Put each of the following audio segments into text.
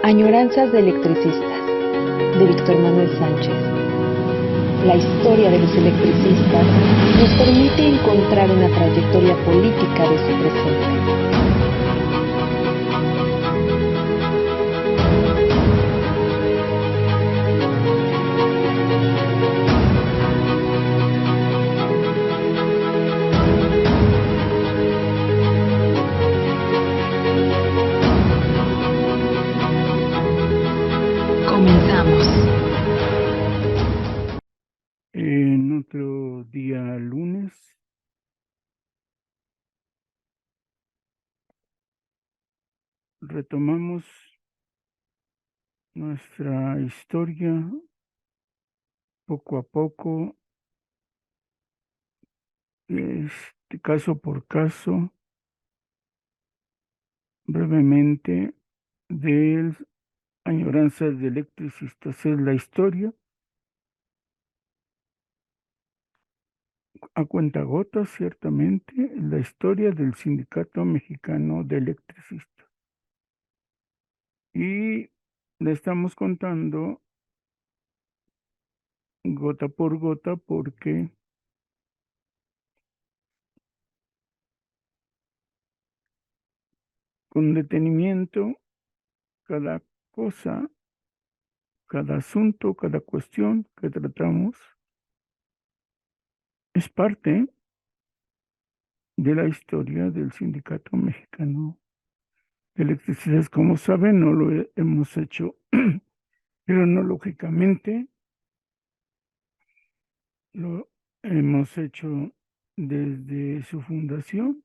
Añoranzas de electricistas, de Víctor Manuel Sánchez. La historia de los electricistas nos permite encontrar una trayectoria política de su presente. Comenzamos. En otro día lunes, retomamos nuestra historia poco a poco, caso por caso, brevemente, de Añoranzas de electricistas. Es la historia a cuentagotas, ciertamente, la historia del Sindicato Mexicano de Electricistas. Y le estamos contando gota por gota porque con detenimiento cada cosa, cada asunto, cada cuestión que tratamos es parte de la historia del Sindicato Mexicano de Electricidad. Como saben, no lo hemos hecho cronológicamente, lo hemos hecho desde su fundación,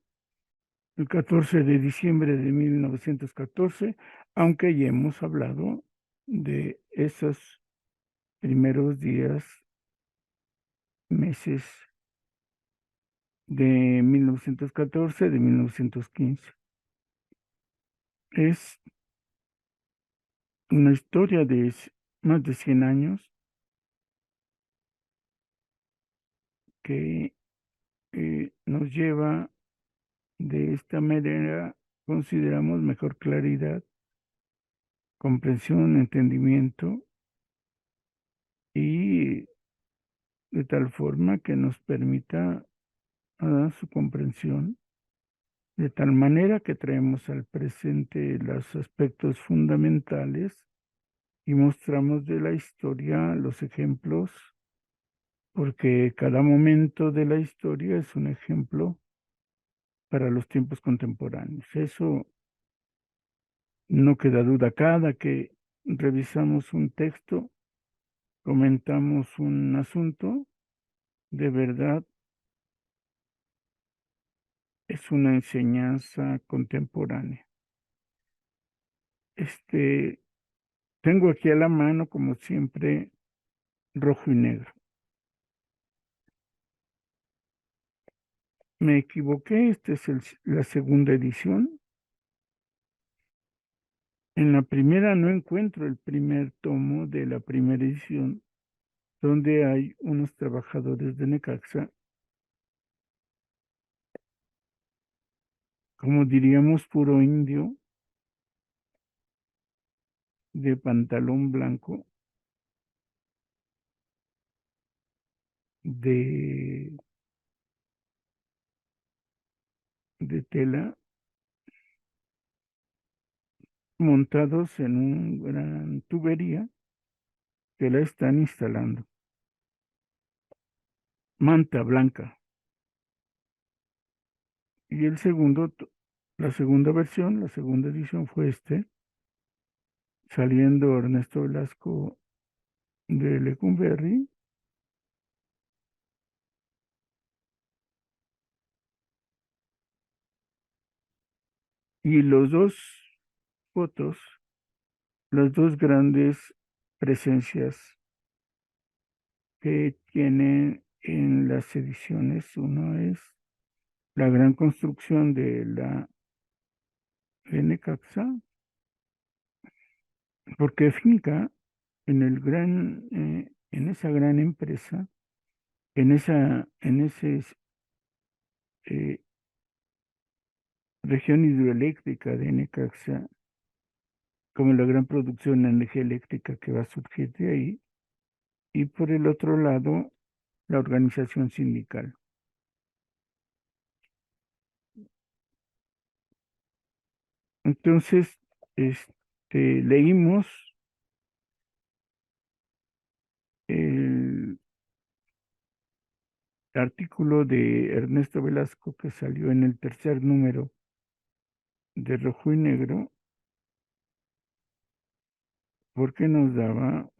el 14 de diciembre de 1914, aunque ya hemos hablado de esos primeros días, meses de 1914, de 1915. Es una historia de más de 100 años que nos lleva de esta manera, consideramos mejor claridad, comprensión, entendimiento, y de tal forma que nos permita su comprensión, de tal manera que traemos al presente los aspectos fundamentales y mostramos de la historia los ejemplos, porque cada momento de la historia es un ejemplo para los tiempos contemporáneos. Eso no queda duda. Cada que revisamos un texto, comentamos un asunto, de verdad es una enseñanza contemporánea. Tengo aquí a la mano, como siempre, rojo y negro. Me equivoqué, esta es la segunda edición. En la primera no encuentro el primer tomo de la primera edición, donde hay unos trabajadores de Necaxa, como diríamos, puro indio, de pantalón blanco, de tela, montados en una gran tubería que la están instalando. Manta blanca. Y la segunda versión, la segunda edición fue saliendo Ernesto Velasco de Lecumberri, y los dos fotos, las dos grandes presencias que tienen en las ediciones. Uno es la gran construcción de la Necaxa, porque finca en esa gran empresa, en esa región hidroeléctrica de Necaxa, como la gran producción de energía eléctrica que va a surgir de ahí, y por el otro lado, la organización sindical. Entonces, leímos el artículo de Ernesto Velasco que salió en el tercer número de Rojo y Negro, porque nos daba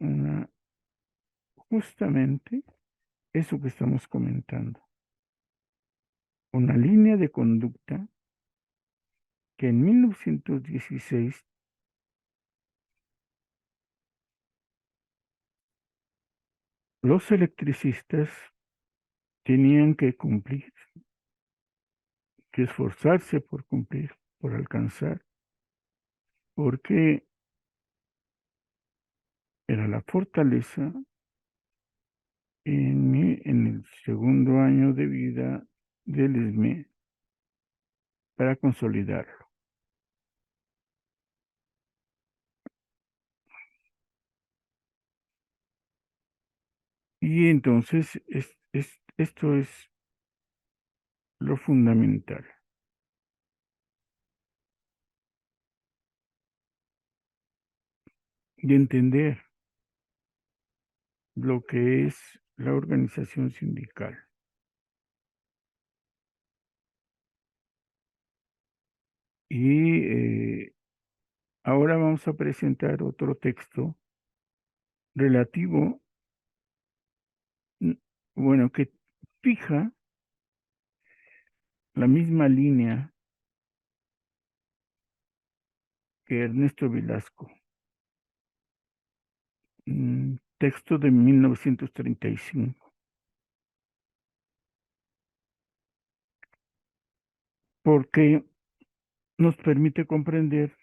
justamente eso que estamos comentando, una línea de conducta que en 1916 los electricistas tenían que cumplir, que esforzarse por cumplir, por alcanzar, porque era la fortaleza en el segundo año de vida del ESME para consolidarlo. Y entonces esto es lo fundamental, de entender lo que es la organización sindical. Y ahora vamos a presentar otro texto relativo, mm, bueno, que fija la misma línea que Ernesto Velasco, texto de 1935, porque nos permite comprender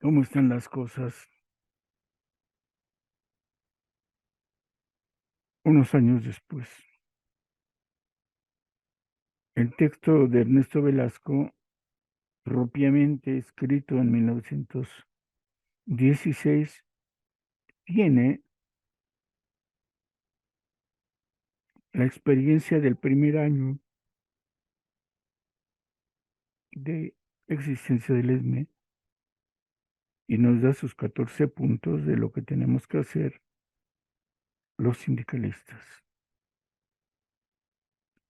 cómo están las cosas unos años después. El texto de Ernesto Velasco, propiamente escrito en 1916, tiene la experiencia del primer año de existencia del ESME y nos da sus 14 puntos de lo que tenemos que hacer los sindicalistas.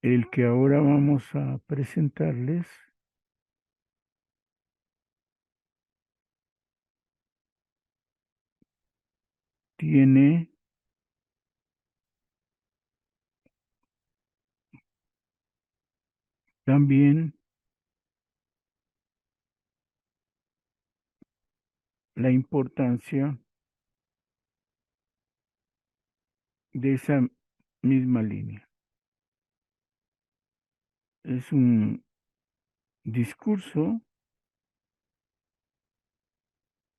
El que ahora vamos a presentarles tiene también la importancia de esa misma línea. Es un discurso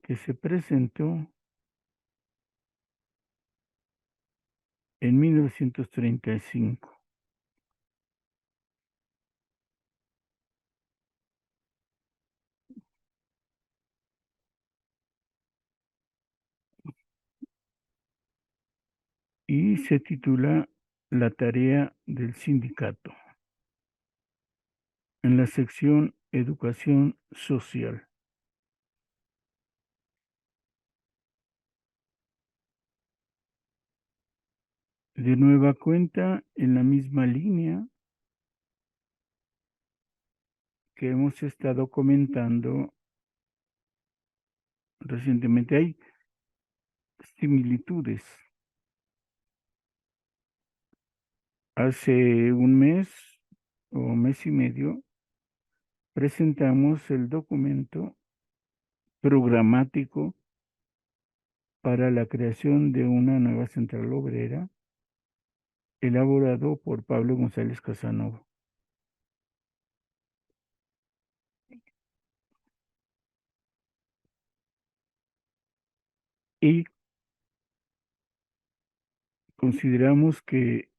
que se presentó en 1935 y se titula La tarea del sindicato, en la sección Educación Social. De nueva cuenta, en la misma línea que hemos estado comentando recientemente, hay similitudes. Hace un mes o mes y medio presentamos el documento programático para la creación de una nueva central obrera elaborado por Pablo González Casanova. Y consideramos que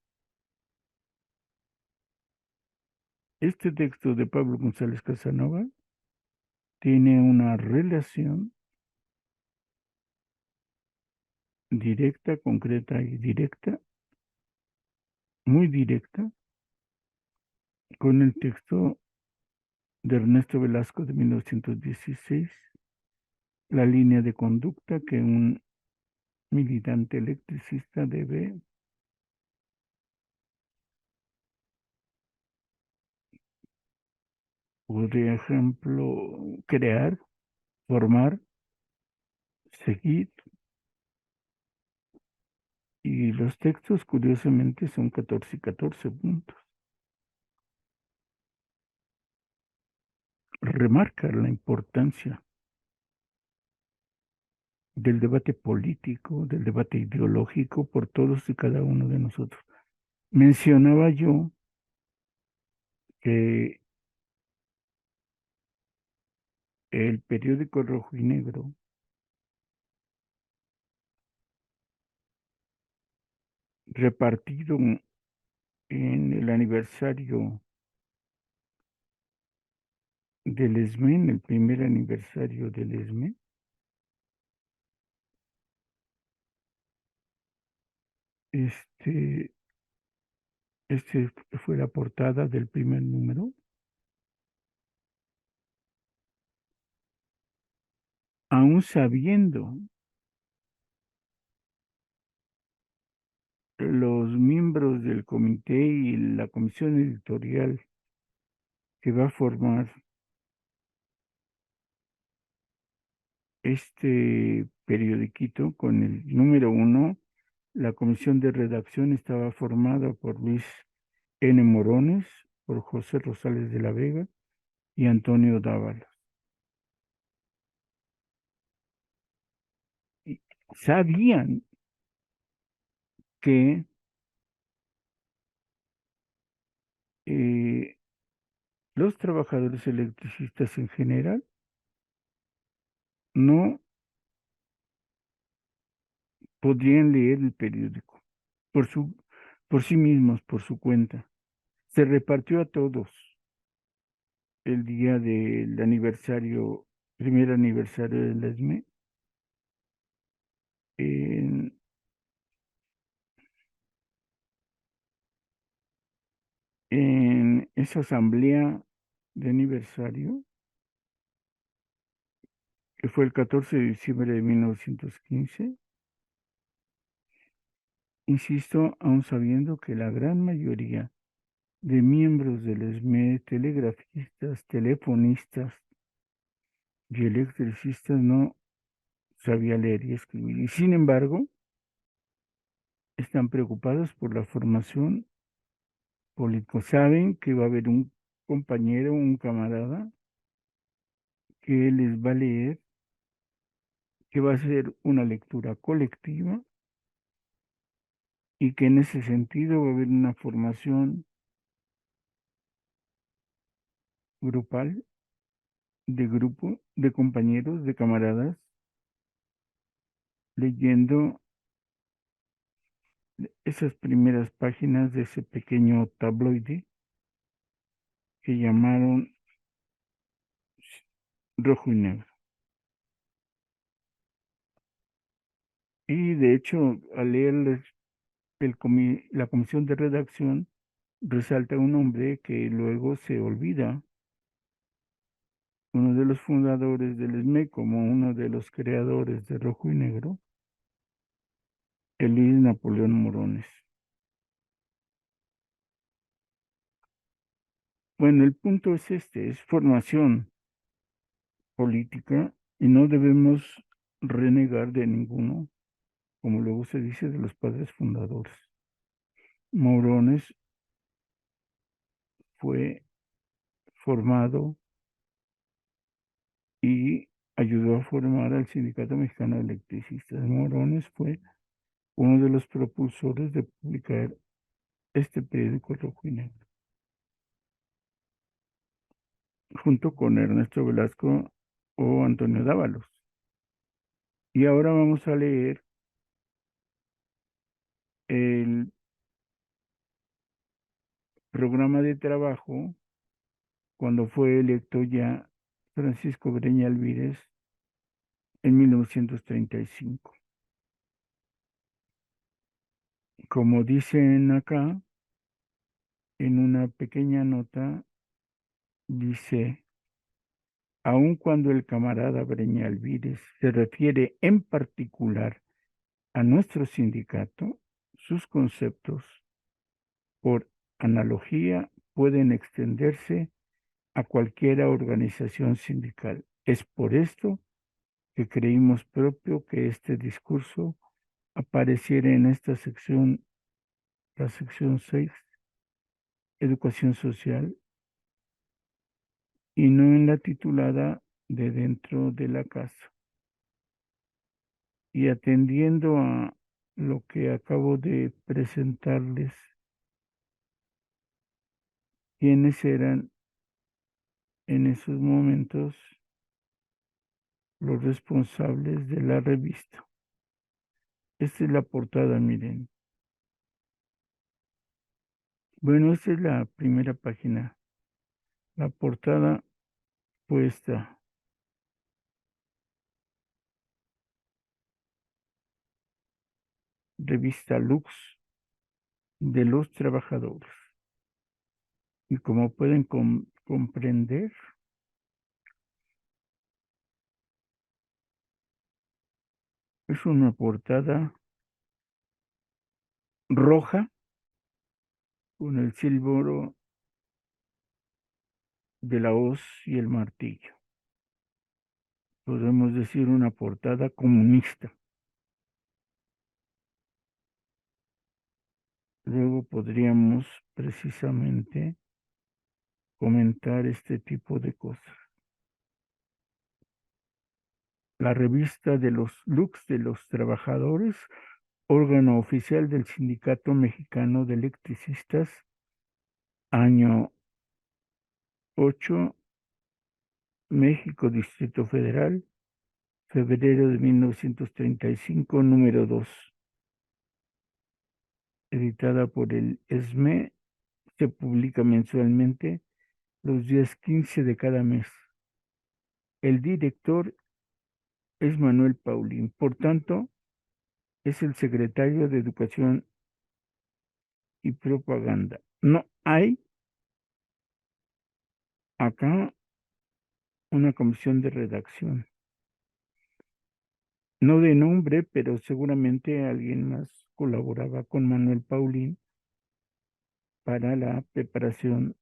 Este texto de Pablo González Casanova tiene una relación directa, concreta y directa, muy directa, con el texto de Ernesto Velasco de 1916, la línea de conducta que un militante electricista debe, por ejemplo, crear, formar, seguir. Y los textos, curiosamente, son 14 y 14 puntos. Remarca la importancia del debate político, del debate ideológico por todos y cada uno de nosotros. Mencionaba yo que el periódico Rojo y Negro, repartido en el aniversario del ESME, en el primer aniversario del ESME, este, este fue la portada del primer número, aún sabiendo los miembros del comité y la comisión editorial que va a formar este periodiquito con el número 1, la comisión de redacción estaba formada por Luis N. Morones, por José Rosales de la Vega y Antonio Dávalos. Y sabían que los trabajadores electricistas en general no podrían leer el periódico por por sí mismos, por su cuenta. Se repartió a todos el día del aniversario, primer aniversario del ESME, en, en esa asamblea de aniversario, que fue el 14 de diciembre de 1915, insisto, aun sabiendo que la gran mayoría de miembros del ESME, telegrafistas, telefonistas y electricistas no sabía leer y escribir. Y sin embargo, están preocupados por la formación política. Saben que va a haber un compañero, un camarada, que les va a leer, que va a ser una lectura colectiva y que en ese sentido va a haber una formación grupal, de grupo, de compañeros, de camaradas, leyendo esas primeras páginas de ese pequeño tabloide que llamaron Rojo y Negro. Y de hecho, al leer la comisión de redacción, resalta un hombre que luego se olvida, uno de los fundadores del ESME, como uno de los creadores de Rojo y Negro, el Luis Napoleón Morones. Bueno, el punto es este, es formación política y no debemos renegar de ninguno, como luego se dice de los padres fundadores. Morones fue formado y ayudó a formar al Sindicato Mexicano de Electricistas. Morones fue uno de los propulsores de publicar este periódico Rojo y Negro, junto con Ernesto Velasco o Antonio Dávalos. Y ahora vamos a leer el programa de trabajo cuando fue electo ya Francisco Breña Alvírez en 1935. Como dicen acá, en una pequeña nota, dice, aun cuando el camarada Breña Alvírez se refiere en particular a nuestro sindicato, sus conceptos, por analogía, pueden extenderse a cualquier organización sindical. Es por esto que creímos propio que este discurso apareciera en esta sección, la sección 6, Educación Social, y no en la titulada de dentro de la casa. Y atendiendo a lo que acabo de presentarles, quiénes eran en esos momentos los responsables de la revista. Esta es la portada, miren. Bueno, esta es la primera página. La portada puesta. Revista Lux de los trabajadores. Y como pueden comprender, es una portada roja con el símbolo de la hoz y el martillo. Podemos decir una portada comunista. Luego podríamos precisamente comentar este tipo de cosas. La revista de los Lux de los Trabajadores, órgano oficial del Sindicato Mexicano de Electricistas, año 8, México, Distrito Federal, febrero de 1935, número 2, editada por el ESME, se publica mensualmente los días 15 de cada mes. El director es Manuel Paulín, por tanto, es el secretario de Educación y Propaganda. No hay acá una comisión de redacción. No de nombre, pero seguramente alguien más colaboraba con Manuel Paulín para la preparación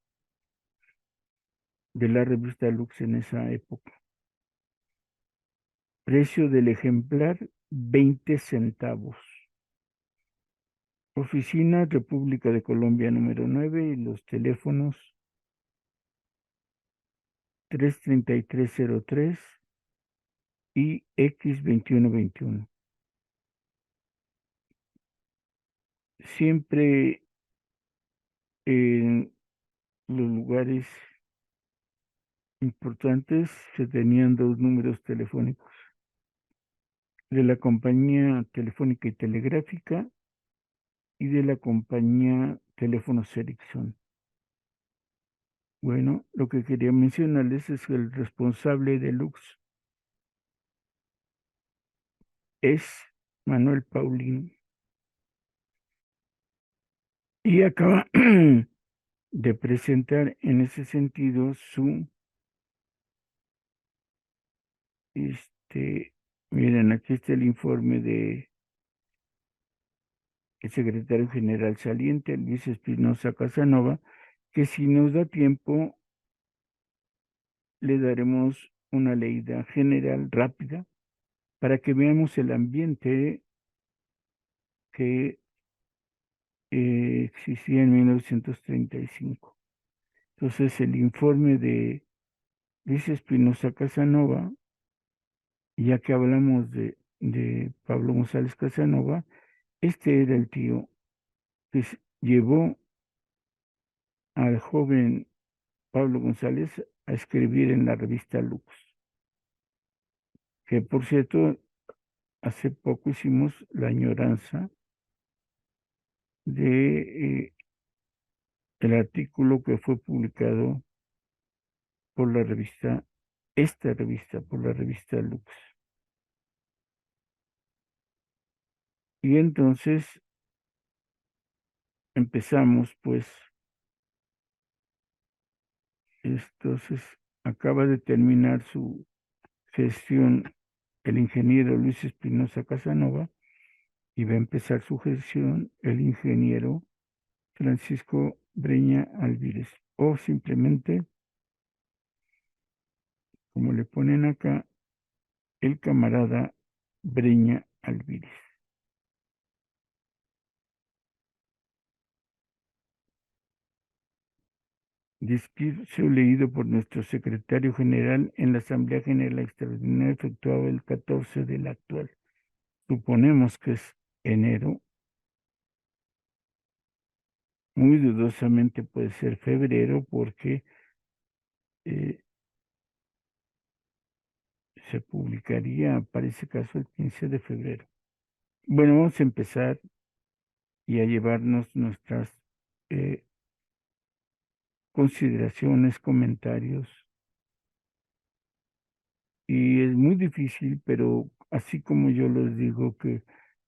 de la revista Lux en esa época. Precio del ejemplar, 20 centavos. Oficina República de Colombia número 9 y los teléfonos 33303 y X2121. Siempre en los lugares importantes se tenían dos números telefónicos de la compañía telefónica y telegráfica y de la compañía Teléfonos Ericsson. Bueno, lo que quería mencionarles es que el responsable de Lux es Manuel Paulín y acaba de presentar en ese sentido su, miren, aquí está el informe de el secretario general saliente, Luis Espinosa Casanova, que si nos da tiempo le daremos una leída general rápida para que veamos el ambiente que existía en 1935. Entonces, el informe de Luis Espinosa Casanova, ya que hablamos de Pablo González Casanova, este era el tío que llevó al joven Pablo González a escribir en la revista Lux, que por cierto, hace poco hicimos la añoranza de el artículo que fue publicado por la revista, esta revista, por la revista Lux. Y entonces empezamos, pues, entonces acaba de terminar su gestión el ingeniero Luis Espinosa Casanova y va a empezar su gestión el ingeniero Francisco Breña Alvírez, o simplemente, como le ponen acá, el camarada Breña Alvírez. Discurso leído por nuestro secretario general en la Asamblea General Extraordinaria efectuada el 14 del actual. Suponemos que es enero, muy dudosamente puede ser febrero porque eh, se publicaría, para ese caso, el 15 de febrero. Bueno, vamos a empezar y a llevarnos nuestras eh, consideraciones, comentarios. Y es muy difícil, pero así como yo les digo que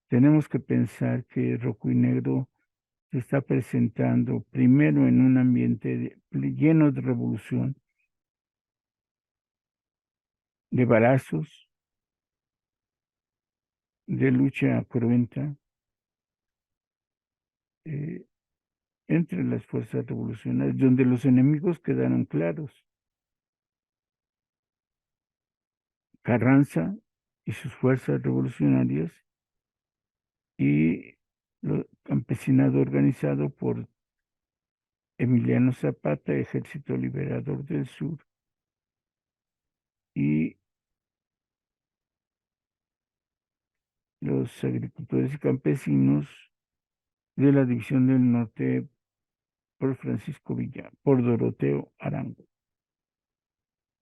tenemos que pensar que Rojo y Negro se está presentando primero en un ambiente lleno de revolución, de balazos, de lucha cruenta eh, entre las fuerzas revolucionarias, donde los enemigos quedaron claros. Carranza y sus fuerzas revolucionarias y el campesinado organizado por Emiliano Zapata, Ejército Liberador del Sur, y los agricultores y campesinos de la División del Norte por Francisco Villa, por Doroteo Arango.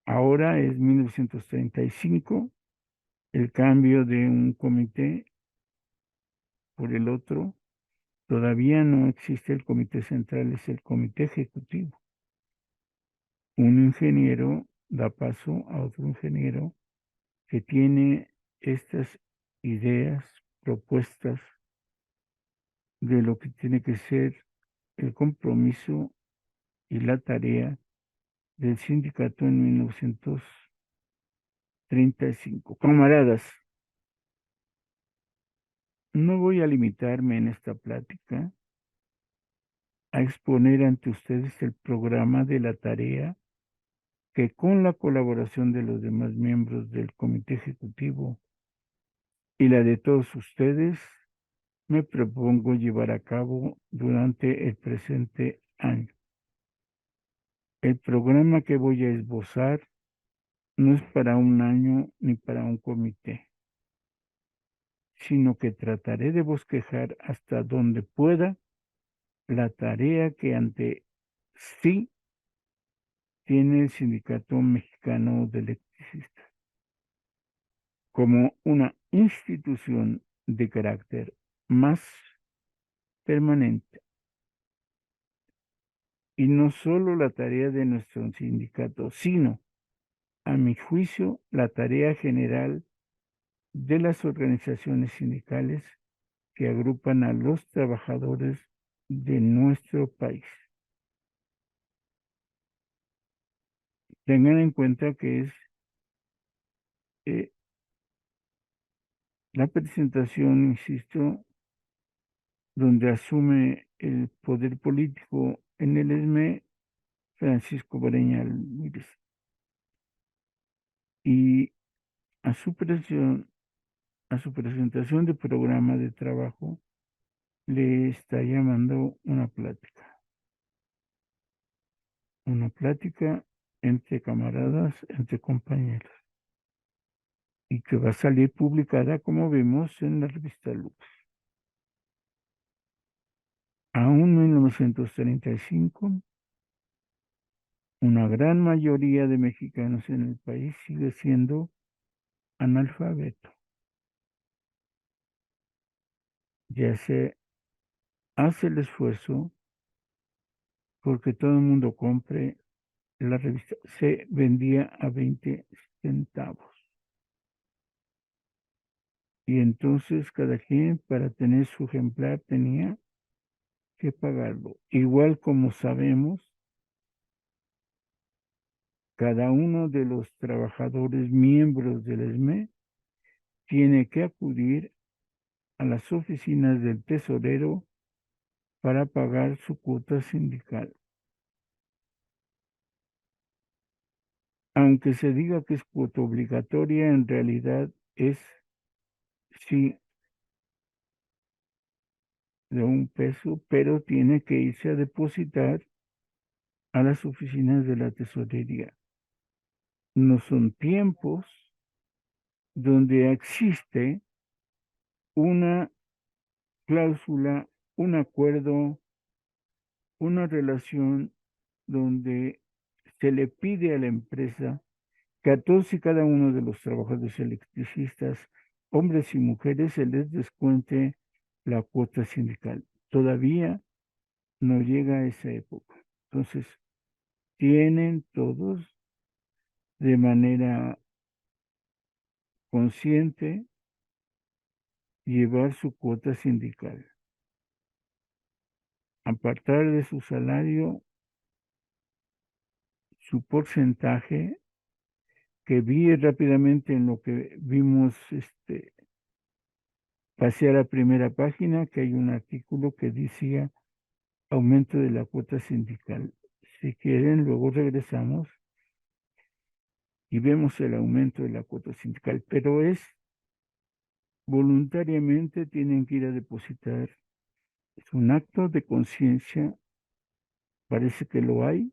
Ahora es 1935, el cambio de un comité por el otro. Todavía no existe el comité central, es el comité ejecutivo. Un ingeniero da paso a otro ingeniero que tiene estas ideas, propuestas de lo que tiene que ser el compromiso y la tarea del sindicato en 1935. Camaradas, no voy a limitarme en esta plática a exponer ante ustedes el programa de la tarea que con la colaboración de los demás miembros del comité ejecutivo y la de todos ustedes, me propongo llevar a cabo durante el presente año. El programa que voy a esbozar no es para un año ni para un comité, sino que trataré de bosquejar hasta donde pueda la tarea que ante sí tiene el Sindicato Mexicano de Electricistas como una institución de carácter más permanente. Y no solo la tarea de nuestro sindicato, sino, a mi juicio, la tarea general de las organizaciones sindicales que agrupan a los trabajadores de nuestro país. Tengan en cuenta que es eh, la presentación, insisto, donde asume el poder político en el ESME Francisco Breña Alvírez. Y a su presentación de programa de trabajo le está llamando una plática entre camaradas, entre compañeros, y que va a salir publicada, como vemos, en la revista Lux. Aún en 1935, una gran mayoría de mexicanos en el país sigue siendo analfabeto. Ya se hace el esfuerzo porque todo el mundo compre la revista se vendía a 20 centavos. Y entonces cada quien para tener su ejemplar tenía que pagarlo. Igual como sabemos, cada uno de los trabajadores miembros del ESME tiene que acudir a las oficinas del tesorero para pagar su cuota sindical. Aunque se diga que es cuota obligatoria, en realidad es sí de $1, pero tiene que irse a depositar a las oficinas de la tesorería. No son tiempos donde existe una cláusula, un acuerdo, una relación donde se le pide a la empresa que a todos y cada uno de los trabajadores electricistas, hombres y mujeres, se les descuente la cuota sindical. Todavía no llega a esa época. Entonces, tienen todos de manera consciente llevar su cuota sindical. Apartar de su salario su porcentaje, que vi rápidamente en lo que vimos, pasé a la primera página, que hay un artículo que decía aumento de la cuota sindical. Si quieren, luego regresamos y vemos el aumento de la cuota sindical, pero es voluntariamente, tienen que ir a depositar. Es un acto de conciencia, parece que lo hay.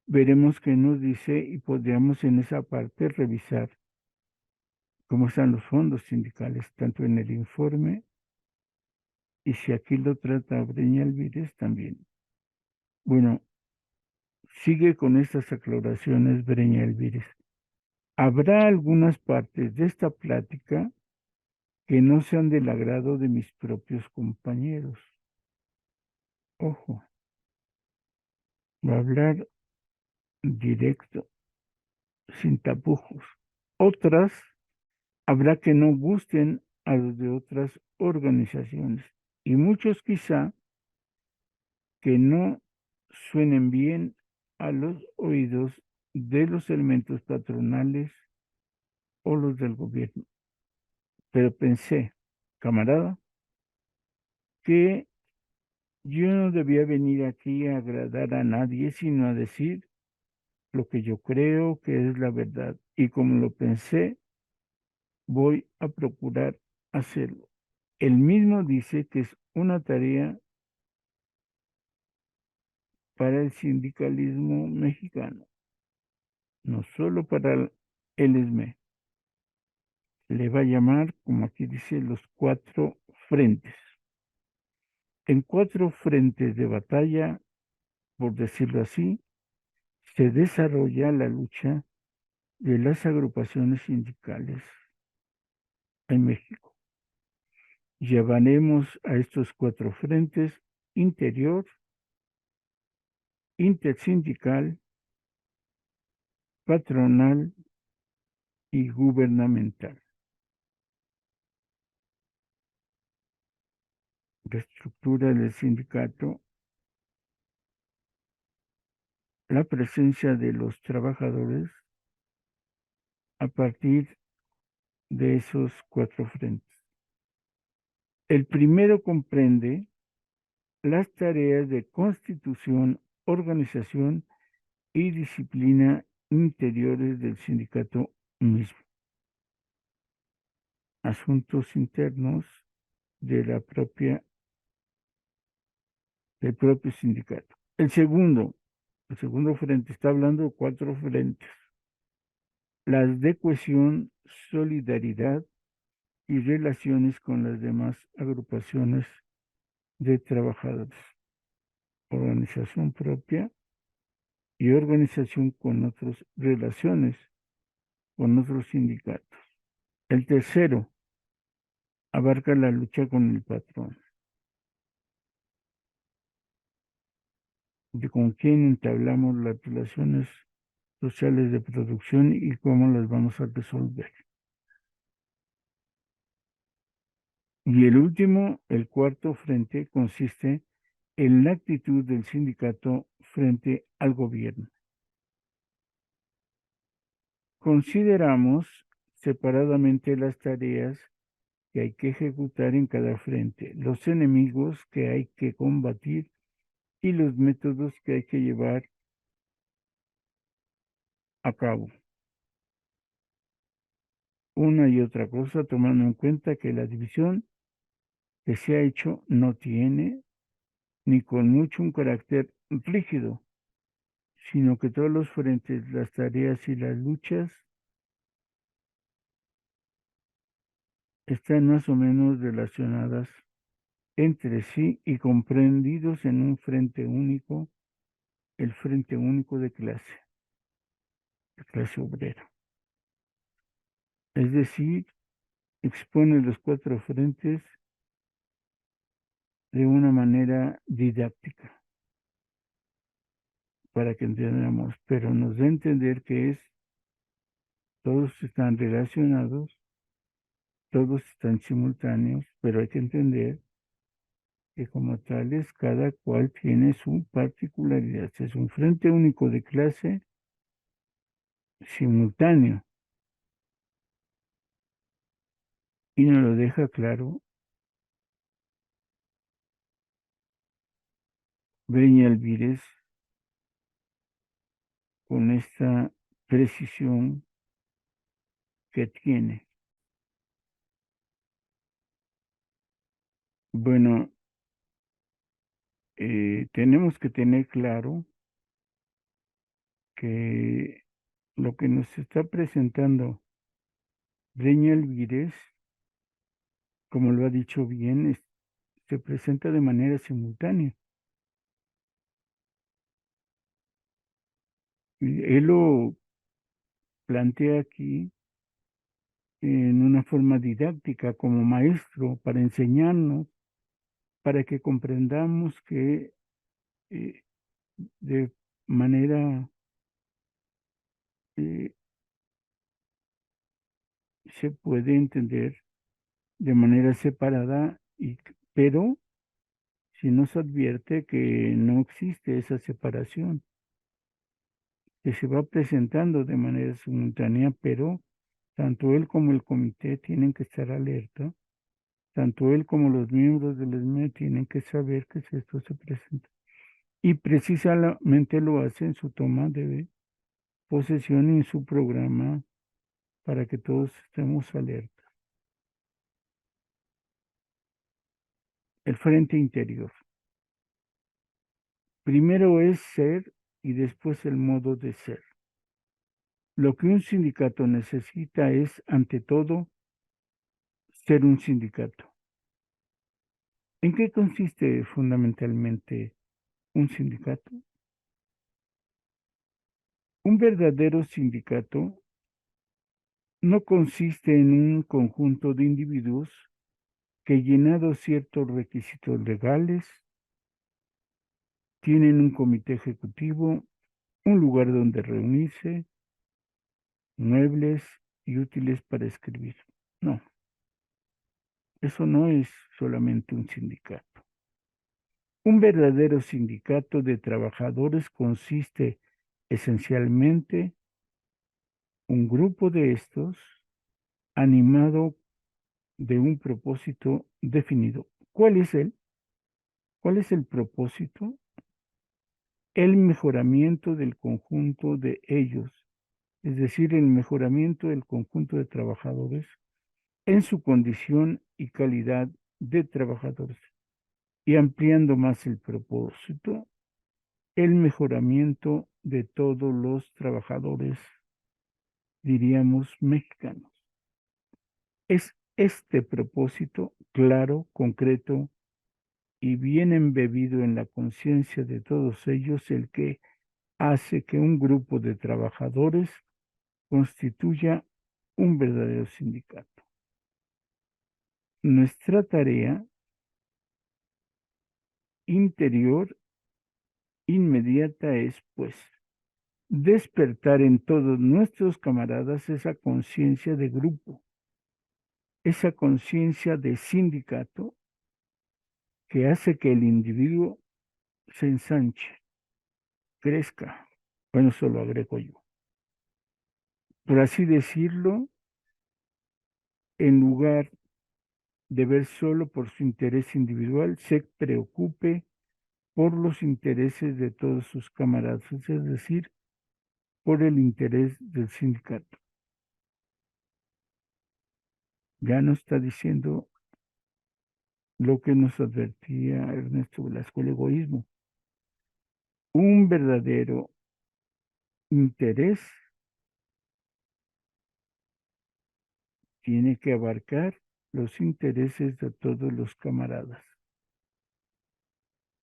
Veremos qué nos dice y podríamos en esa parte revisar cómo están los fondos sindicales, tanto en el informe y si aquí lo trata Breña Alvírez también. Bueno, sigue con estas aclaraciones Breña Alvírez. Habrá algunas partes de esta plática que no sean del agrado de mis propios compañeros. Ojo, va a hablar directo, sin tapujos. Otras habrá que no gusten a los de otras organizaciones y muchos quizá que no suenen bien a los oídos de los elementos patronales o los del gobierno. Pero pensé, camarada, que yo no debía venir aquí a agradar a nadie, sino a decir lo que yo creo que es la verdad. Y como lo pensé, voy a procurar hacerlo. Él mismo dice que es una tarea para el sindicalismo mexicano, no solo para el ESME. Le va a llamar, como aquí dice, los 4 frentes. En 4 frentes de batalla, por decirlo así, se desarrolla la lucha de las agrupaciones sindicales en México. Llevaremos a estos 4 frentes: interior, intersindical, patronal y gubernamental. La estructura del sindicato, la presencia de los trabajadores a partir de esos 4 frentes. El primero comprende las tareas de constitución, organización y disciplina interiores del sindicato mismo. Asuntos internos de la del propio sindicato. El segundo frente está hablando de 4 frentes. Las de cohesión, solidaridad y relaciones con las demás agrupaciones de trabajadores. Organización propia y organización con otras relaciones con otros sindicatos. El tercero abarca la lucha con el patrón. de con quién entablamos las relaciones sociales de producción y cómo las vamos a resolver. Y el último, el cuarto frente, consiste en la actitud del sindicato frente al gobierno. Consideramos separadamente las tareas que hay que ejecutar en cada frente, los enemigos que hay que combatir y los métodos que hay que llevar a cabo. Una y otra cosa, tomando en cuenta que la división que se ha hecho no tiene ni con mucho un carácter rígido, sino que todos los frentes, las tareas y las luchas están más o menos relacionadas entre sí y comprendidos en un frente único, el frente único de clase obrera. Es decir, expone los cuatro frentes de una manera didáctica para que entendamos, pero nos da a entender que todos están relacionados, todos están simultáneos, pero hay que entender que como tales cada cual tiene su particularidad. Es un frente único de clase simultáneo y nos lo deja claro Breña Alvírez con esta precisión que tiene. Bueno, tenemos que tener claro que lo que nos está presentando Breña Alvírez, como lo ha dicho bien, se presenta de manera simultánea. Él lo plantea aquí en una forma didáctica como maestro para enseñarnos, para que comprendamos que eh, de manera eh, se puede entender de manera separada, pero si nos advierte que no existe esa separación, que se va presentando de manera simultánea, pero tanto él como el comité tienen que estar alerta, tanto él como los miembros del ESME tienen que saber que esto se presenta. Y precisamente lo hace en su toma de posesión y en su programa para que todos estemos alerta. El frente interior. Primero es ser y después el modo de ser. Lo que un sindicato necesita es, ante todo, ser un sindicato. ¿En qué consiste fundamentalmente un sindicato? Un verdadero sindicato no consiste en un conjunto de individuos que, llenados ciertos requisitos legales, tienen un comité ejecutivo, un lugar donde reunirse, muebles y útiles para escribir. No, eso no es solamente un sindicato. Un verdadero sindicato de trabajadores consiste esencialmente un grupo de estos animado de un propósito definido. ¿Cuál es él? ¿Cuál es el propósito? El mejoramiento del conjunto de ellos, es decir, el mejoramiento del conjunto de trabajadores en su condición y calidad de trabajadores. Y ampliando más el propósito, el mejoramiento de todos los trabajadores, diríamos, mexicanos. Es este propósito claro, concreto y bien embebido en la conciencia de todos ellos el que hace que un grupo de trabajadores constituya un verdadero sindicato. Nuestra tarea interior inmediata es, pues, despertar en todos nuestros camaradas esa conciencia de grupo, esa conciencia de sindicato que hace que el individuo se ensanche, crezca. Bueno, eso lo agrego yo. Por así decirlo, en lugar de ver solo por su interés individual, se preocupe por los intereses de todos sus camaradas, es decir, por el interés del sindicato. Ya no está diciendo lo que nos advertía Ernesto Velasco, el egoísmo. Un verdadero interés tiene que abarcar los intereses de todos los camaradas.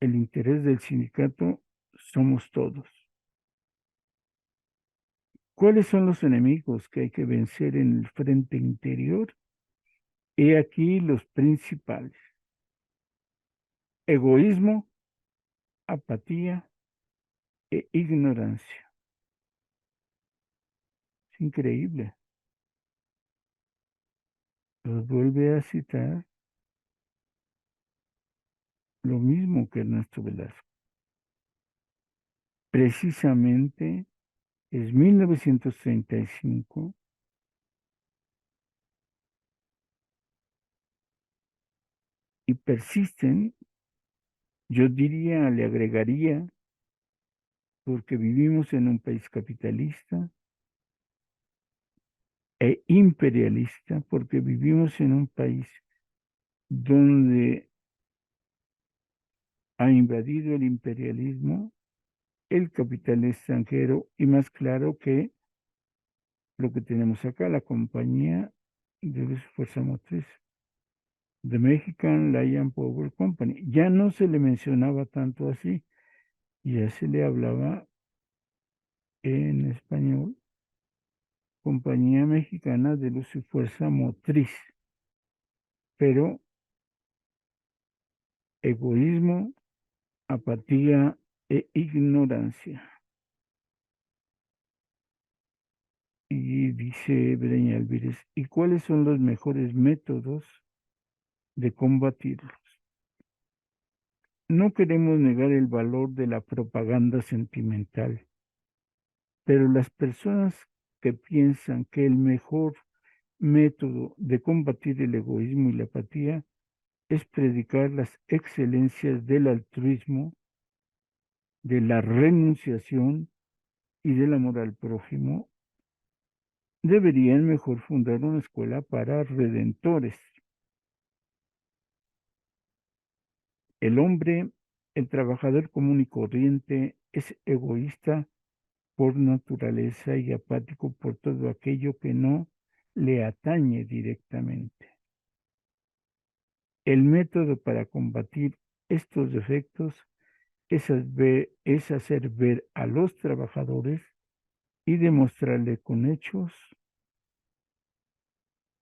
El interés del sindicato somos todos. ¿Cuáles son los enemigos que hay que vencer en el frente interior? He aquí los principales: egoísmo, apatía e ignorancia. Es increíble. Los vuelve a citar lo mismo que Ernesto Velasco. Precisamente es 1935 y persisten, yo diría, le agregaría, porque vivimos en un país capitalista e imperialista, porque vivimos en un país donde ha invadido el imperialismo, el capital extranjero y más claro que lo que tenemos acá, la compañía de fuerza motriz, The Mexican Lion Power Company. Ya no se le mencionaba tanto así, ya se le hablaba en español, Compañía Mexicana de Luz y Fuerza Motriz, pero egoísmo, apatía e ignorancia. Y dice Breña Alvírez, ¿y cuáles son los mejores métodos de combatirlos? No queremos negar el valor de la propaganda sentimental, pero las personas que piensan que el mejor método de combatir el egoísmo y la apatía es predicar las excelencias del altruismo, de la renunciación y del amor al prójimo, deberían mejor fundar una escuela para redentores. El hombre, el trabajador común y corriente, es egoísta por naturaleza y apático por todo aquello que no le atañe directamente. El método para combatir estos defectos es hacer ver a los trabajadores y demostrarle con hechos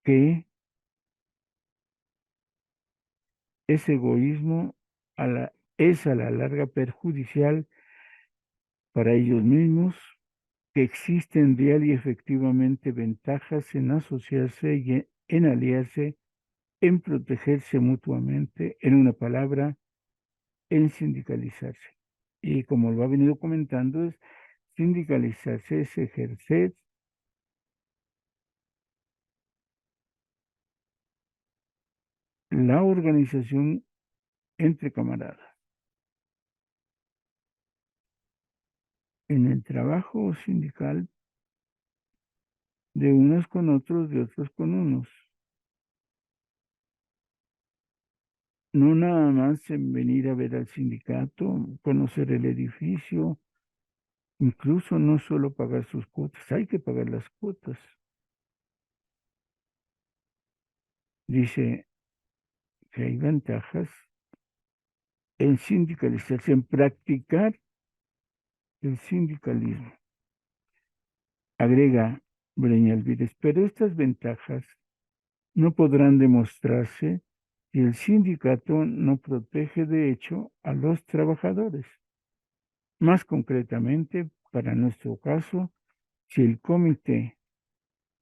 que ese egoísmo es a la larga perjudicial para ellos mismos, que existen real y efectivamente ventajas en asociarse y en aliarse, en protegerse mutuamente, en una palabra, en sindicalizarse. Y como lo ha venido comentando, sindicalizarse es ejercer la organización entre camaradas. En el trabajo sindical, de unos con otros, de otros con unos. No nada más en venir a ver al sindicato, conocer el edificio, incluso no solo pagar sus cuotas, hay que pagar las cuotas. Dice que hay ventajas en sindicalizarse, en practicar el sindicalismo. Agrega Breña Alvírez, pero estas ventajas no podrán demostrarse si el sindicato no protege de hecho a los trabajadores. Más concretamente, para nuestro caso, si el comité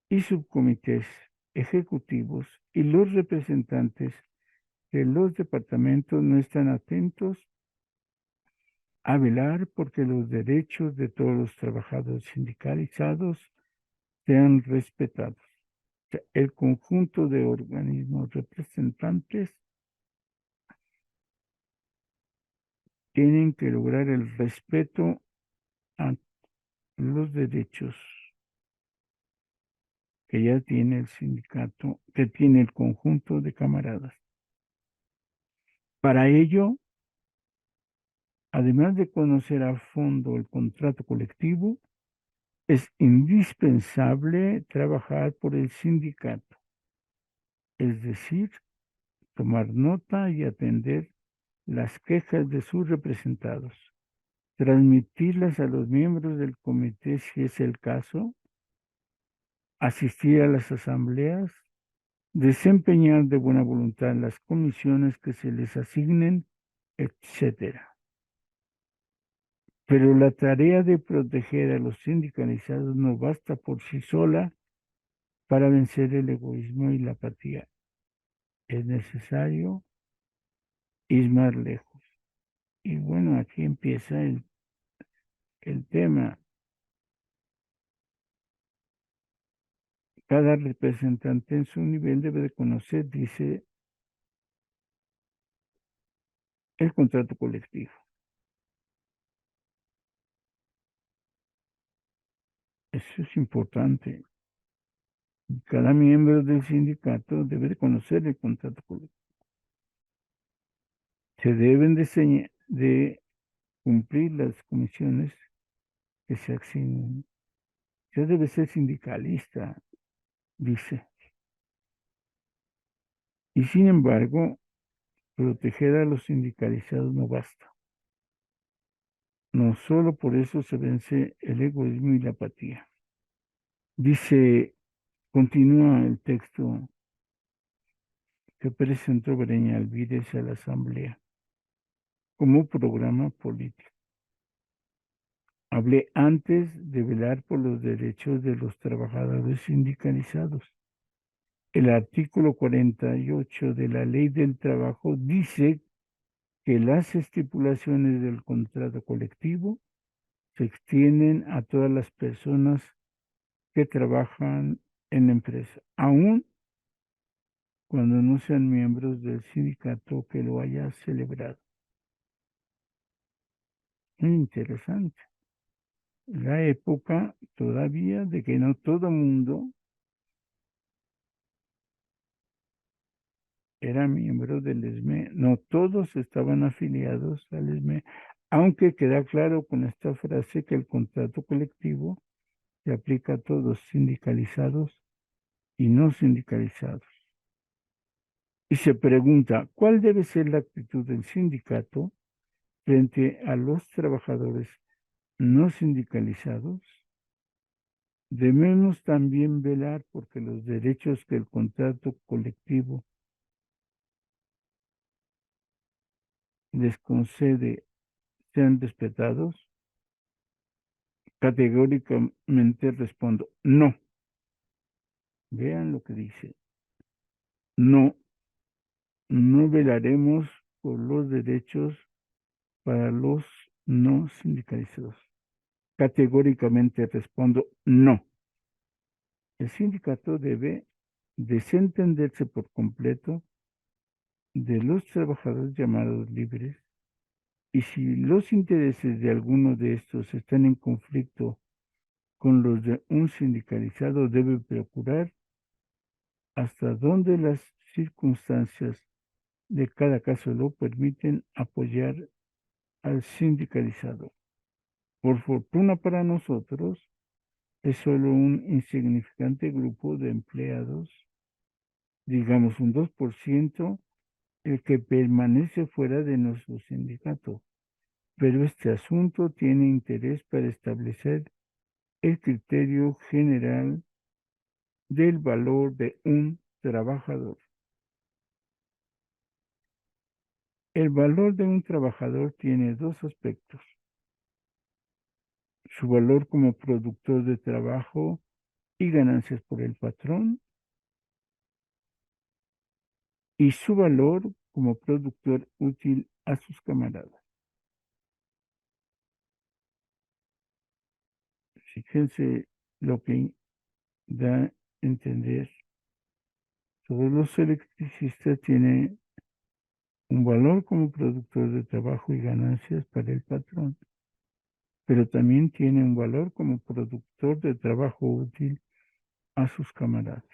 y subcomités ejecutivos y los representantes de los departamentos no están atentos a velar porque los derechos de todos los trabajadores sindicalizados sean respetados. O sea, el conjunto de organismos representantes tienen que lograr el respeto a los derechos que ya tiene el sindicato, que tiene el conjunto de camaradas. Para ello, además de conocer a fondo el contrato colectivo, es indispensable trabajar por el sindicato, es decir, tomar nota y atender las quejas de sus representados, transmitirlas a los miembros del comité si es el caso, asistir a las asambleas, desempeñar de buena voluntad las comisiones que se les asignen, etcétera. Pero la tarea de proteger a los sindicalizados no basta por sí sola para vencer el egoísmo y la apatía. Es necesario ir más lejos. Y bueno, aquí empieza el tema. Cada representante en su nivel debe de conocer, dice, el contrato colectivo. Eso es importante. Cada miembro del sindicato debe de conocer el contrato colectivo. Se deben de cumplir las comisiones que se asignen. Se debe ser sindicalista, dice. Y sin embargo, proteger a los sindicalizados no basta. No solo por eso se vence el egoísmo y la apatía. Dice, continúa el texto que presentó Breña Alvírez a la Asamblea como programa político. Hablé antes de velar por los derechos de los trabajadores sindicalizados. El artículo 48 de la Ley del Trabajo dice que las estipulaciones del contrato colectivo se extienden a todas las personas que trabajan en la empresa, aun cuando no sean miembros del sindicato que lo haya celebrado. Muy interesante. La época todavía de que no todo mundo era miembro del ESME, no todos estaban afiliados al ESME, aunque queda claro con esta frase que el contrato colectivo se aplica a todos, sindicalizados y no sindicalizados. Y se pregunta, ¿cuál debe ser la actitud del sindicato frente a los trabajadores no sindicalizados? Debemos también velar porque los derechos que el contrato colectivo les concede sean respetados. Categóricamente respondo, no. Vean lo que dice. No, no velaremos por los derechos para los no sindicalizados. Categóricamente respondo, no. El sindicato debe desentenderse por completo de los trabajadores llamados libres y si los intereses de alguno de estos están en conflicto con los de un sindicalizado, debe procurar hasta donde las circunstancias de cada caso lo permiten apoyar al sindicalizado. Por fortuna para nosotros, es solo un insignificante grupo de empleados, digamos un 2%, el que permanece fuera de nuestro sindicato. Pero este asunto tiene interés para establecer el criterio general del valor de un trabajador. El valor de un trabajador tiene dos aspectos. su valor como productor de trabajo y ganancias por el patrón, y su valor como productor útil a sus camaradas. Fíjense lo que da a entender. Todos los electricistas tienen un valor como productor de trabajo y ganancias para el patrón, pero también tiene un valor como productor de trabajo útil a sus camaradas.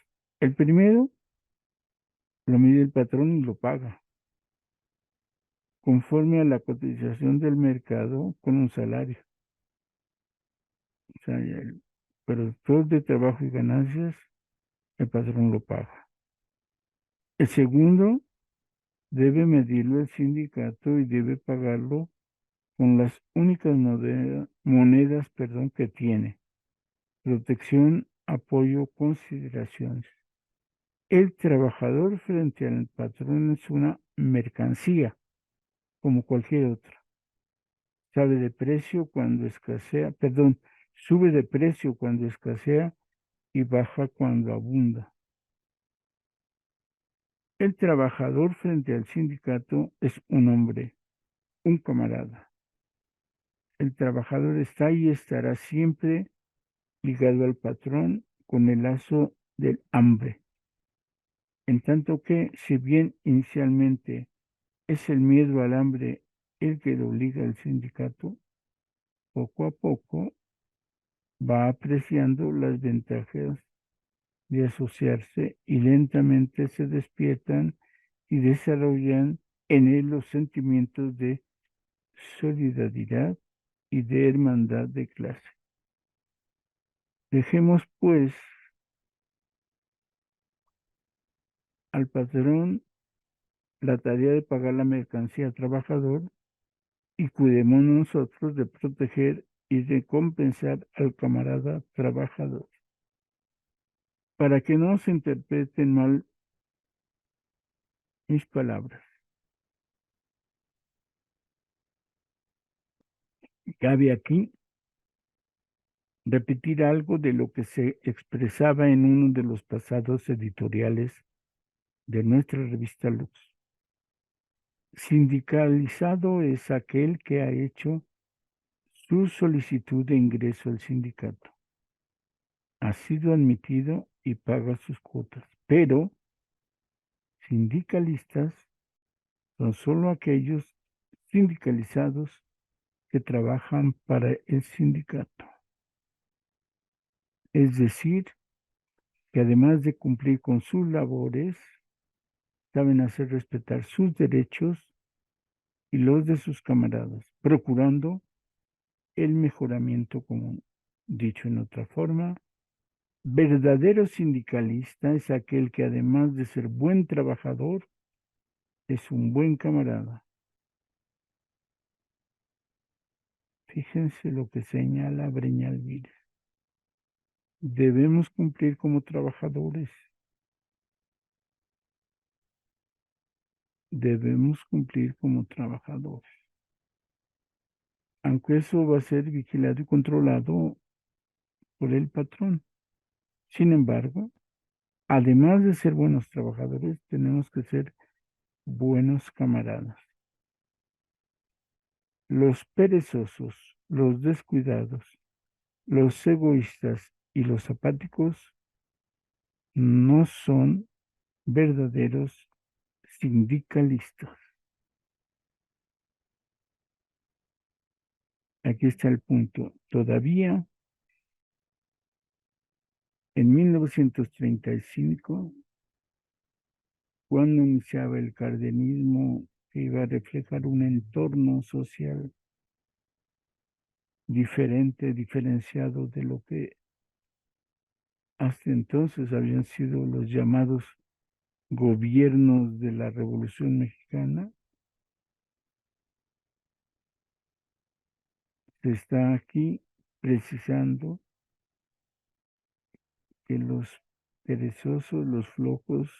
El primero lo mide el patrón y lo paga, conforme a la cotización del mercado con un salario. O sea, el productor de trabajo y ganancias, el patrón lo paga. El segundo debe medirlo el sindicato y debe pagarlo con las únicas monedas, que tiene: protección, apoyo, consideraciones. El trabajador frente al patrón es una mercancía, como cualquier otra. Sabe de precio cuando escasea, sube de precio cuando escasea y baja cuando abunda. El trabajador frente al sindicato es un hombre, un camarada. El trabajador está y estará siempre ligado al patrón con el lazo del hambre. En tanto que, si bien inicialmente es el miedo al hambre el que lo obliga al sindicato, poco a poco va apreciando las ventajas de asociarse y lentamente se despiertan y desarrollan en él los sentimientos de solidaridad y de hermandad de clase. Dejemos, pues, al patrón la tarea de pagar la mercancía al trabajador y cuidemos nosotros de proteger y de compensar al camarada trabajador. Para que no se interpreten mal mis palabras, cabe aquí repetir algo de lo que se expresaba en uno de los pasados editoriales de nuestra revista Lux. Sindicalizado es aquel que ha hecho su solicitud de ingreso al sindicato, ha sido admitido y paga sus cuotas, pero sindicalistas son solo aquellos sindicalizados que trabajan para el sindicato. Es decir, que además de cumplir con sus labores, saben hacer respetar sus derechos y los de sus camaradas, procurando el mejoramiento común. Dicho en otra forma, verdadero sindicalista es aquel que, además de ser buen trabajador, es un buen camarada. Fíjense lo que señala Breñalville. Debemos cumplir como trabajadores. Debemos cumplir como trabajadores. Aunque eso va a ser vigilado y controlado por el patrón. Sin embargo, además de ser buenos trabajadores, tenemos que ser buenos camaradas. Los perezosos, los descuidados, los egoístas y los apáticos no son verdaderos sindicalistas. Aquí está el punto. Todavía en 1935, cuando iniciaba el cardenismo, que iba a reflejar un entorno social diferente, diferenciado de lo que hasta entonces habían sido los llamados gobiernos de la Revolución Mexicana, se está aquí precisando que los perezosos, los flojos,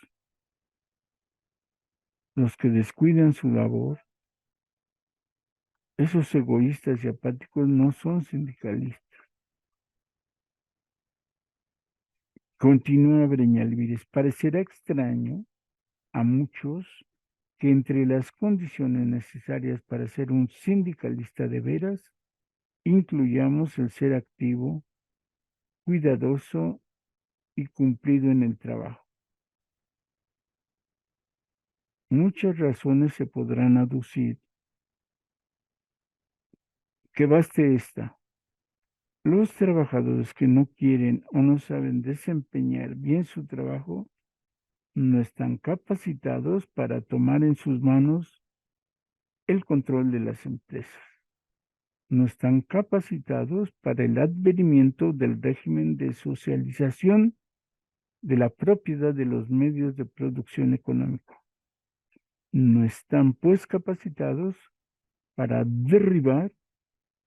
los que descuidan su labor, esos egoístas y apáticos no son sindicalistas. Continúa Breñalvírez. Parecerá extraño a muchos que entre las condiciones necesarias para ser un sindicalista de veras, incluyamos el ser activo, cuidadoso y cumplido en el trabajo. Muchas razones se podrán aducir. Que baste esta. Los trabajadores que no quieren o no saben desempeñar bien su trabajo no están capacitados para tomar en sus manos el control de las empresas. No están capacitados para el advenimiento del régimen de socialización de la propiedad de los medios de producción económico. No están, pues, capacitados para derribar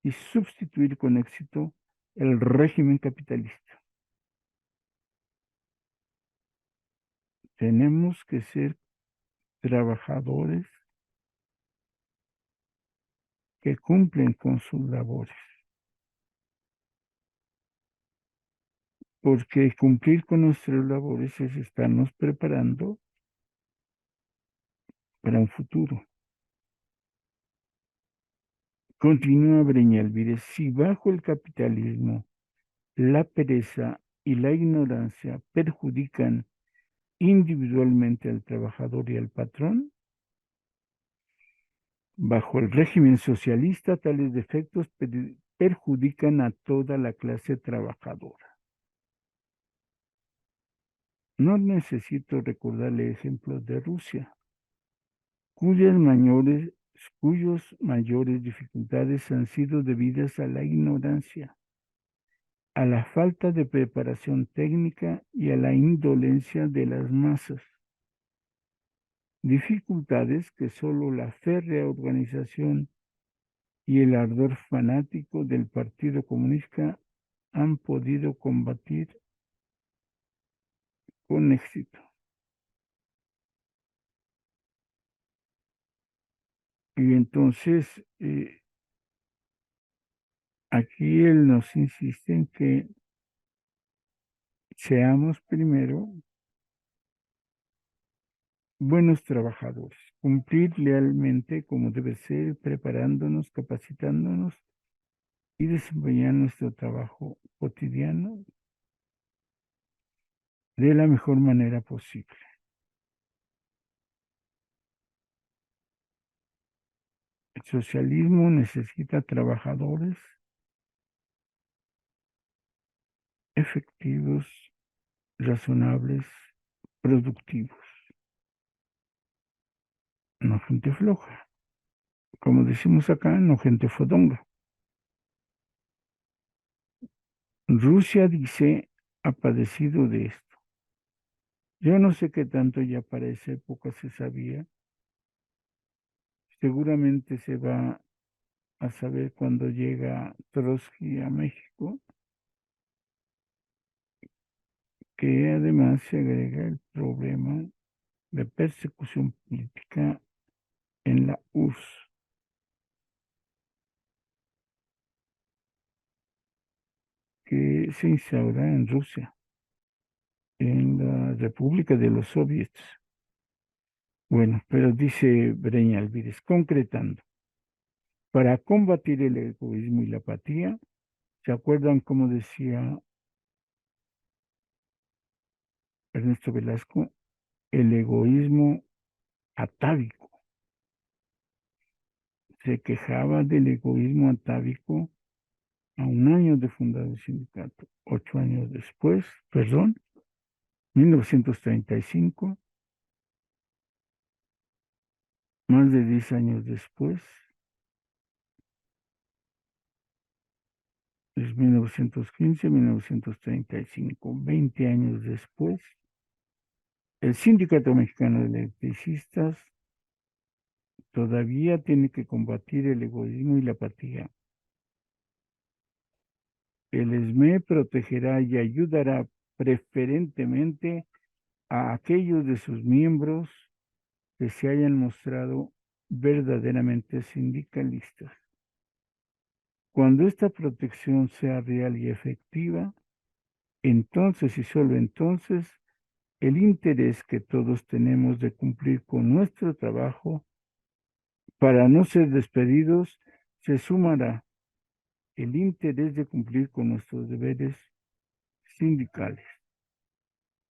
y sustituir con éxito el régimen capitalista. Tenemos que ser trabajadores que cumplen con sus labores, porque cumplir con nuestras labores es estarnos preparando para un futuro. Continúa Breñalvírez, si bajo el capitalismo la pereza y la ignorancia perjudican individualmente al trabajador y al patrón, bajo el régimen socialista tales defectos perjudican a toda la clase trabajadora. No necesito recordarle ejemplos de Rusia, cuyos mayores dificultades han sido debidas a la ignorancia, a la falta de preparación técnica y a la indolencia de las masas. Dificultades que solo la férrea organización y el ardor fanático del Partido Comunista han podido combatir con éxito. Y entonces, aquí él nos insiste en que seamos primero buenos trabajadores, cumplir lealmente como debe ser, preparándonos, capacitándonos y desempeñar nuestro trabajo cotidiano de la mejor manera posible. El socialismo necesita trabajadores efectivos, razonables, productivos, no gente floja. Como decimos acá, no gente fodonga. Rusia, dice, ha padecido de esto. Yo no sé qué tanto ya para esa época se sabía. Seguramente se va a saber cuando llega Trotsky a México, que además se agrega el problema de persecución política en la URSS, que se instaura en Rusia, en la República de los Soviets. Bueno, pero dice Breñalvírez, concretando, para combatir el egoísmo y la apatía, ¿se acuerdan cómo decía Ernesto Velasco? El egoísmo atávico. Se quejaba del egoísmo atávico a un año de fundado el sindicato. 8 años después, 1935, más de 10 años después, es 1915, 1935, 20 años después, el Sindicato Mexicano de Electricistas todavía tiene que combatir el egoísmo y la apatía. El SME protegerá y ayudará preferentemente a aquellos de sus miembros que se hayan mostrado verdaderamente sindicalistas. Cuando esta protección sea real y efectiva, Entonces y solo entonces, el interés que todos tenemos de cumplir con nuestro trabajo para no ser despedidos se sumará el interés de cumplir con nuestros deberes sindicales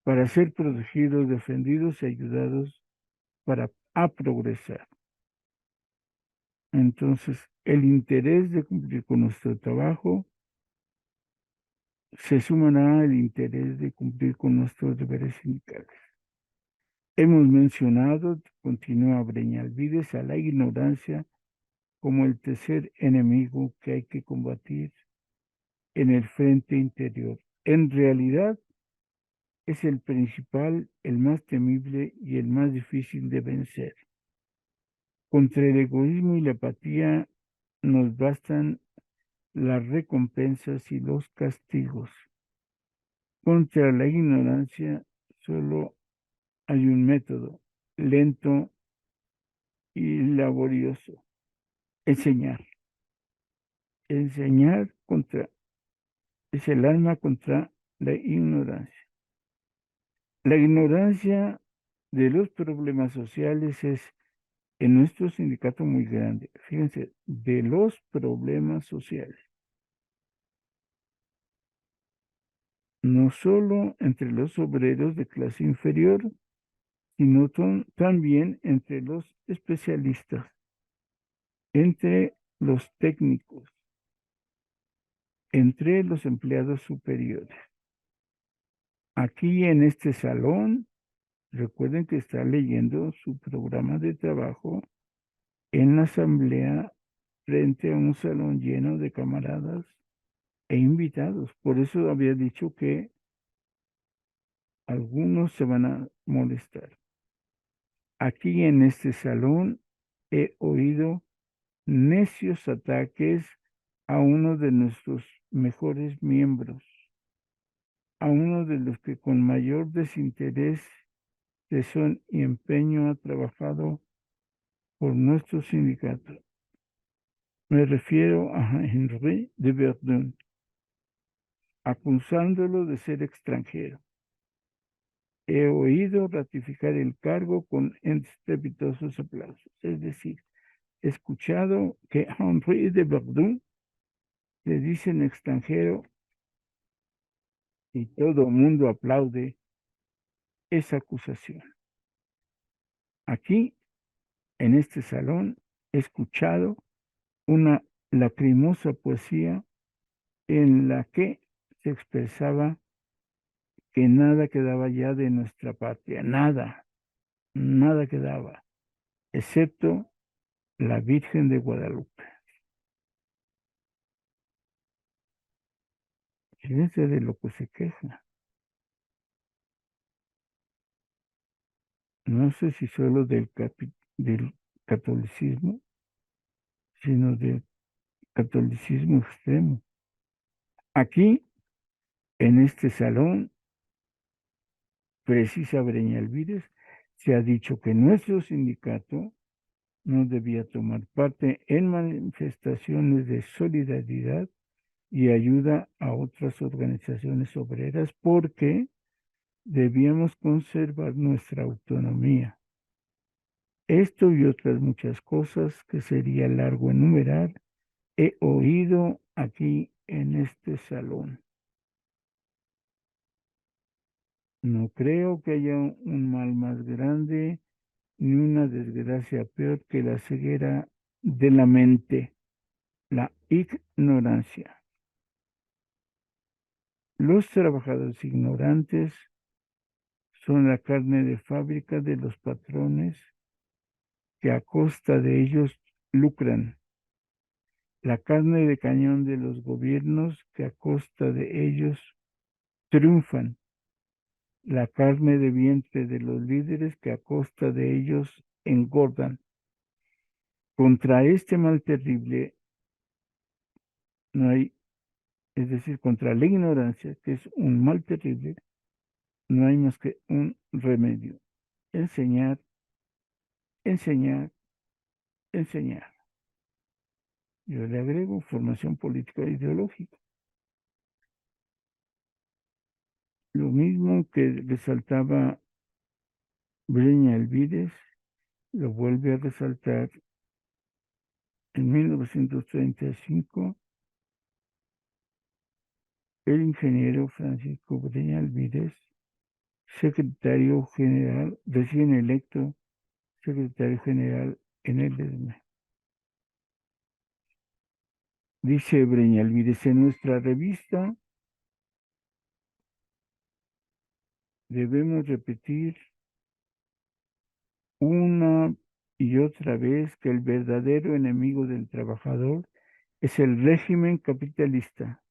para ser protegidos, defendidos y ayudados a progresar. Entonces, el interés de cumplir con nuestro trabajo se sumará al interés de cumplir con nuestros deberes sindicales. Hemos mencionado, continúa Breñalvides, a la ignorancia como el tercer enemigo que hay que combatir en el frente interior. En realidad, es el principal, el más temible y el más difícil de vencer. Contra el egoísmo y la apatía nos bastan las recompensas y los castigos. Contra la ignorancia solo hay un método, lento y laborioso: enseñar. Enseñar es el arma contra la ignorancia. La ignorancia de los problemas sociales es en nuestro sindicato muy grande. Fíjense, de los problemas sociales. No solo entre los obreros de clase inferior, sino también entre los especialistas, entre los técnicos, entre los empleados superiores. Aquí en este salón, recuerden que está leyendo su programa de trabajo en la asamblea frente a un salón lleno de camaradas e invitados. Por eso había dicho que algunos se van a molestar. Aquí en este salón he oído necios ataques a uno de nuestros mejores miembros, a uno de los que con mayor desinterés, tesón y empeño ha trabajado por nuestro sindicato. Me refiero a Henri de Verdun, acusándolo de ser extranjero. He oído ratificar el cargo con estrepitosos aplausos. Es decir, he escuchado que a Henri de Verdun le dicen extranjero y todo el mundo aplaude esa acusación. Aquí, en este salón, he escuchado una lacrimosa poesía en la que se expresaba que nada quedaba ya de nuestra patria, nada, nada quedaba, excepto la Virgen de Guadalupe. Fíjense de lo que se queja. No sé si solo del catolicismo, sino del catolicismo extremo. Aquí, en este salón, precisa Breñalvides, se ha dicho que nuestro sindicato no debía tomar parte en manifestaciones de solidaridad y ayuda a otras organizaciones obreras porque debíamos conservar nuestra autonomía. Esto y otras muchas cosas que sería largo enumerar, he oído aquí en este salón. No creo que haya un mal más grande ni una desgracia peor que la ceguera de la mente, la ignorancia. Los trabajadores ignorantes son la carne de fábrica de los patrones que a costa de ellos lucran, la carne de cañón de los gobiernos que a costa de ellos triunfan, la carne de vientre de los líderes que a costa de ellos engordan. Contra este mal terrible no hay, es decir, contra la ignorancia, que es un mal terrible, no hay más que un remedio: enseñar, enseñar, enseñar. Yo le agrego formación política e ideológica. Lo mismo que resaltaba Breña Elvides, lo vuelve a resaltar en 1935 el ingeniero Francisco Breña Elvides, secretario general, recién electo secretario general en el ESME. Dice Breña Elvides, en nuestra revista debemos repetir una y otra vez que el verdadero enemigo del trabajador es el régimen capitalista,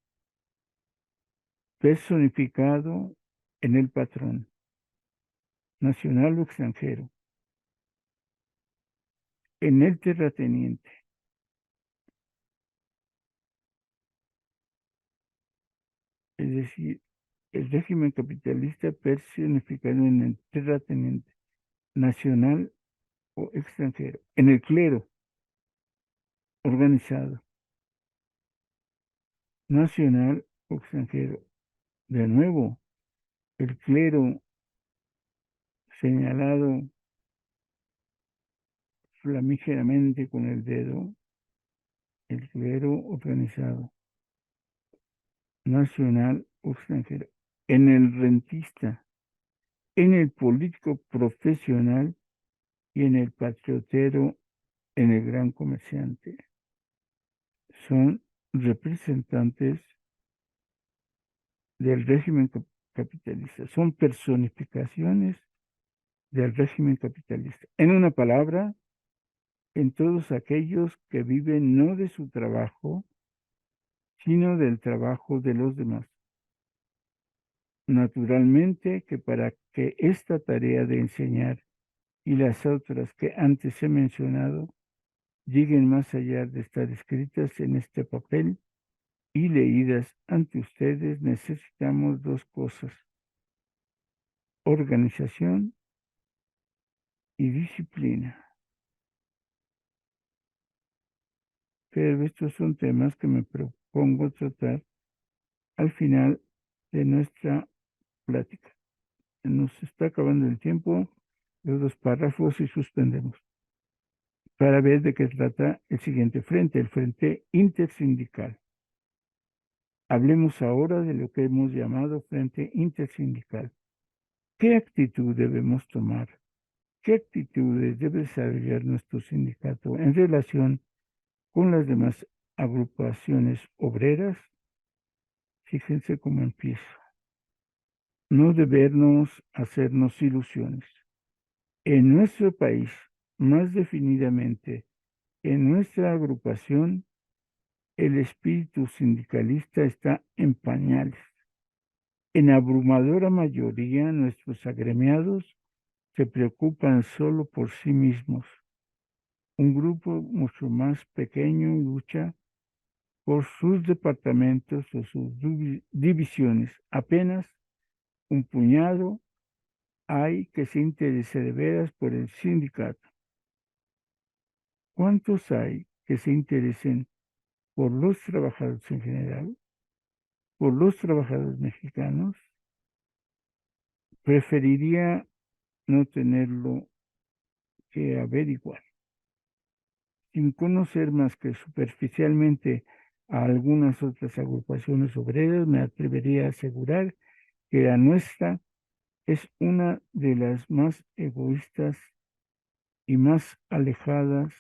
personificado en el patrón, nacional o extranjero, en el terrateniente. Es decir, el régimen capitalista personificado en el terrateniente, nacional o extranjero, en el clero organizado, nacional o extranjero. De nuevo, el clero señalado flamígeramente con el dedo, el clero organizado, nacional o extranjero, en el rentista, en el político profesional y en el patriotero, en el gran comerciante. Son representantes del régimen capitalista, son personificaciones del régimen capitalista. En una palabra, en todos aquellos que viven no de su trabajo, sino del trabajo de los demás. Naturalmente que para que esta tarea de enseñar y las otras que antes he mencionado lleguen más allá de estar escritas en este papel y leídas ante ustedes, necesitamos dos cosas: organización y disciplina. Pero estos son temas que me propongo tratar al final de nuestra plática. Nos está acabando el tiempo, los dos párrafos y suspendemos para ver de qué trata el siguiente frente, el frente intersindical. Hablemos ahora de lo que hemos llamado frente intersindical. ¿Qué actitud debemos tomar? ¿Qué actitudes debe desarrollar nuestro sindicato en relación con las demás agrupaciones obreras? Fíjense cómo empiezo. No debernos hacernos ilusiones. En nuestro país, más definidamente en nuestra agrupación, el espíritu sindicalista está en pañales. En abrumadora mayoría, nuestros agremiados se preocupan solo por sí mismos. Un grupo mucho más pequeño lucha por sus departamentos o sus divisiones. Apenas un puñado hay que se interese de veras por el sindicato. ¿Cuántos hay que se interesen por los trabajadores en general, por los trabajadores mexicanos? Preferiría no tenerlo que averiguar. Sin conocer más que superficialmente a algunas otras agrupaciones obreras, me atrevería a asegurar que la nuestra es una de las más egoístas y más alejadas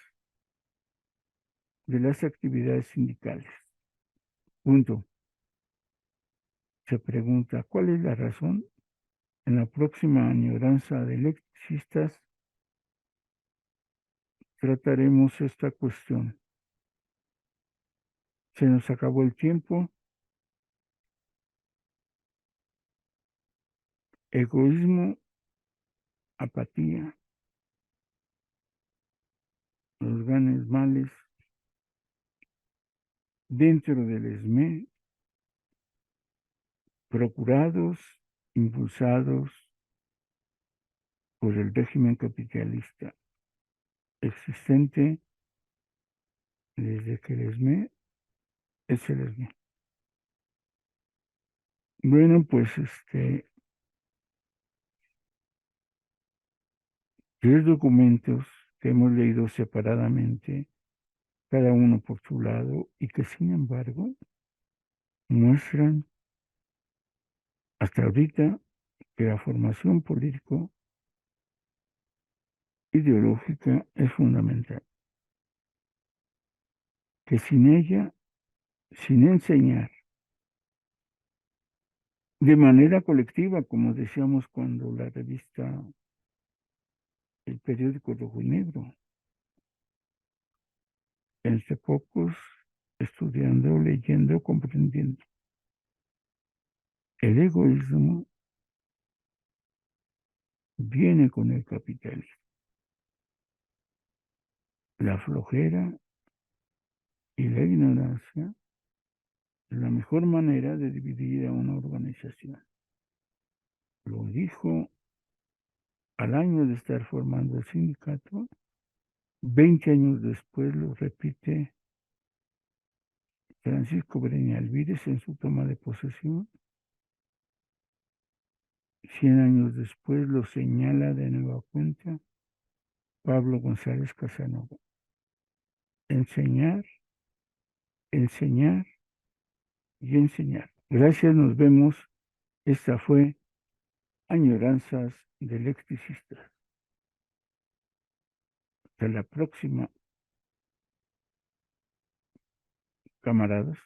de las actividades sindicales. Punto. Se pregunta, ¿cuál es la razón? En la próxima añoranza de electricistas trataremos esta cuestión. Se nos acabó el tiempo. Egoísmo, apatía, los grandes males dentro del ESME, procurados, impulsados por el régimen capitalista existente desde que el ESME es el ESME. Bueno, pues 3 documentos que hemos leído separadamente, cada uno por su lado, y que sin embargo muestran hasta ahorita que la formación político-ideológica es fundamental, que sin ella, sin enseñar de manera colectiva, como decíamos cuando la revista, el periódico Rojo y Negro, entre pocos, estudiando, leyendo, comprendiendo. El egoísmo viene con el capitalismo. La flojera y la ignorancia es la mejor manera de dividir a una organización. Lo dijo al año de estar formando el sindicato, 20 años después lo repite Francisco Breña Alvírez en su toma de posesión. 100 años después lo señala de nueva cuenta Pablo González Casanova. Enseñar, enseñar y enseñar. Gracias, nos vemos. Esta fue Añoranzas de Electricistas. Hasta la próxima, camaradas.